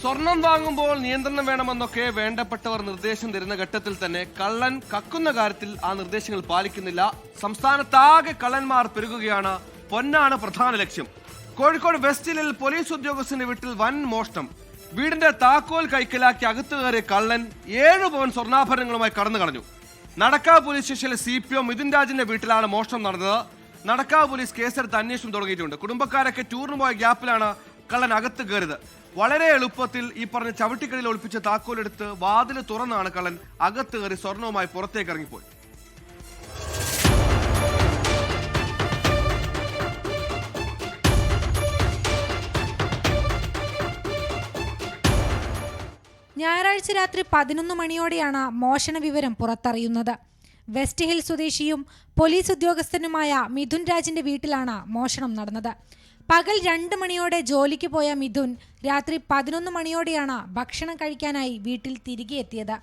സ്വർണം വാങ്ങുമ്പോൾ നിയന്ത്രണം വേണമെന്നൊക്കെ വേണ്ടപ്പെട്ടവർ നിർദ്ദേശം തരുന്ന ഘട്ടത്തിൽ തന്നെ കള്ളൻ കക്കുന്ന കാര്യത്തിൽ ആ നിർദ്ദേശങ്ങൾ പാലിക്കുന്നില്ല. സംസ്ഥാനത്താകെ കള്ളന്മാർ പെരുകുകയാണ്. പൊന്നാണ് പ്രധാന ലക്ഷ്യം. കോഴിക്കോട് വെസ്റ്റ് ഹില്ലിൽ പോലീസ് ഉദ്യോഗസ്ഥന്റെ വീട്ടിൽ വൻ മോഷണം. വീടിന്റെ താക്കോൽ കൈക്കലാക്കി അകത്തു കയറിയ കള്ളൻ 7 പവൻ സ്വർണ്ണാഭരണങ്ങളുമായി കടന്നു കളഞ്ഞു. നടക്കാവ് പോലീസ് സ്റ്റേഷനിലെ CPO മിഥുൻ രാജിന്റെ വീട്ടിലാണ് മോഷണം നടന്നത്. നടക്കാവ് പോലീസ് കേസെടുത്ത് അന്വേഷണം തുടങ്ങിയിട്ടുണ്ട്. കുടുംബക്കാരൊക്കെ ടൂറിന് പോയ ഗ്യാപ്പിലാണ് കള്ളൻ അകത്ത് കയറിയത്. വളരെ എളുപ്പത്തിൽ ഈ പറഞ്ഞ ചവിട്ടിക്കടിയിൽ ഒളിപ്പിച്ച താക്കോലെടുത്ത് വാതിൽ തുറന്നാണ് കള്ളൻ അകത്ത് കയറി സ്വർണവുമായി പുറത്തേക്ക് ഇറങ്ങിപ്പോയി. ഞായറാഴ്ച രാത്രി 11 മണിയോടെയാണ് മോഷണ വിവരം പുറത്തറിയുന്നത്. വെസ്റ്റ് ഹിൽ സ്വദേശിയും പോലീസ് ഉദ്യോഗസ്ഥനുമായ മിഥുൻ രാജിന്റെ വീട്ടിലാണ് മോഷണം നടന്നത്. പകൽ 2 മണിയോടെ ജോലിക്ക് പോയ മിഥുൻ രാത്രി 11 മണിയോടെയാണ് ഭക്ഷണം കഴിക്കാനായി വീട്ടിൽ തിരികെ എത്തിയത്.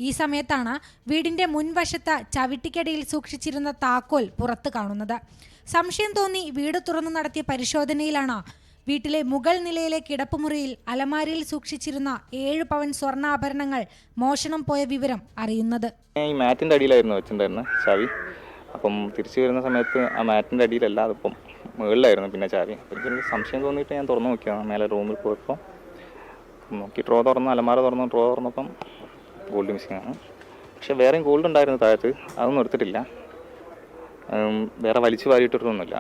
ഈ സമയത്താണ് വീടിന്റെ മുൻവശത്ത് ചവിട്ടിക്കടിയിൽ സൂക്ഷിച്ചിരുന്ന താക്കോൽ പുറത്തു കാണുന്നത്. സംശയം തോന്നി വീട് തുറന്നു നടത്തിയ പരിശോധനയിലാണ് വീട്ടിലെ മുകൾ നിലയിലെ കിടപ്പുമുറിയിൽ അലമാരിയിൽ സൂക്ഷിച്ചിരുന്ന 7 പവൻ സ്വർണ്ണാഭരണങ്ങൾ മോഷണം പോയ വിവരം അറിയുന്നത്. ഈ മാറ്റിൻ്റെ അടിയിലായിരുന്നു വെച്ചിട്ടുണ്ടായിരുന്നത് ചാവി. അപ്പം തിരിച്ചു വരുന്ന സമയത്ത് ആ മാറ്റിൻ്റെ അടിയിലല്ല, അതിപ്പം മുകളിലായിരുന്നു പിന്നെ ചാവി. എനിക്കൊരു സംശയം തോന്നിയിട്ട് ഞാൻ തുറന്നു നോക്കിയാണ്. മേലെ റൂമിൽ പോയപ്പോൾ നോക്കി ഡ്രോ തുറന്ന് അലമാര തുറന്ന് ഡ്രോ തുറന്നപ്പം ഗോൾഡ് മിസ്സിംഗ് ആണ്. പക്ഷേ വേറെയും ഗോൾഡ് ഉണ്ടായിരുന്നു താഴത്ത്, അതൊന്നും എടുത്തിട്ടില്ല. വേറെ വലിച്ചു വാരിയിട്ടൊന്നുമില്ല.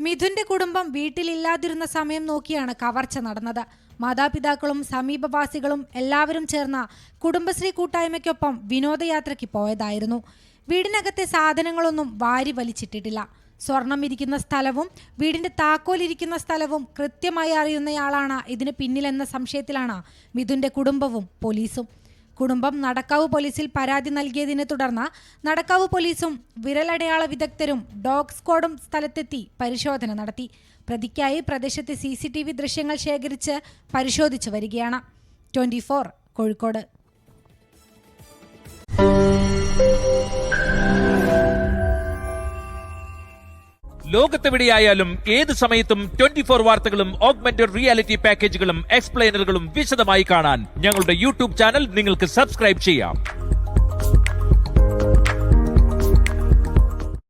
മിഥുന്റെ കുടുംബം വീട്ടിലില്ലാതിരുന്ന സമയം നോക്കിയാണ് കവർച്ച നടന്നത്. മാതാപിതാക്കളും സമീപവാസികളും എല്ലാവരും ചേർന്ന കുടുംബശ്രീ കൂട്ടായ്മയ്ക്കൊപ്പം വിനോദയാത്രയ്ക്ക് പോയതായിരുന്നു. വീടിനകത്തെ സാധനങ്ങളൊന്നും വാരി വലിച്ചിട്ടിട്ടില്ല. സ്വർണം ഇരിക്കുന്ന സ്ഥലവും വീടിന്റെ താക്കോൽ ഇരിക്കുന്ന സ്ഥലവും കൃത്യമായി അറിയുന്നയാളാണ് ഇതിന് പിന്നിലെന്ന സംശയത്തിലാണ് മിഥുന്റെ കുടുംബവും പോലീസും. കുടുംബം നടക്കാവ് പോലീസിൽ പരാതി നൽകിയതിനെ തുടർന്ന് നടക്കാവ് പോലീസും വിരലടയാള വിദഗ്ധരും ഡോഗ് സ്ക്വാഡും സ്ഥലത്തെത്തി പരിശോധന നടത്തി. പ്രതിക്കായി പ്രദേശത്തെ CCTV ദൃശ്യങ്ങൾ ശേഖരിച്ച് പരിശോധിച്ചു വരികയാണ്. 24 കോഴിക്കോട്. ലോകത്തെവിടെയായാലും ഏത് സമയത്തും 24 വാർത്തകളും ഓഗ്മെന്റഡ് റിയാലിറ്റി പാക്കേജുകളും എക്സ്പ്ലെയിനറുകളും വിശദമായി കാണാൻ ഞങ്ങളുടെ YouTube ചാനൽ നിങ്ങൾക്ക് സബ്സ്ക്രൈബ് ചെയ്യാം.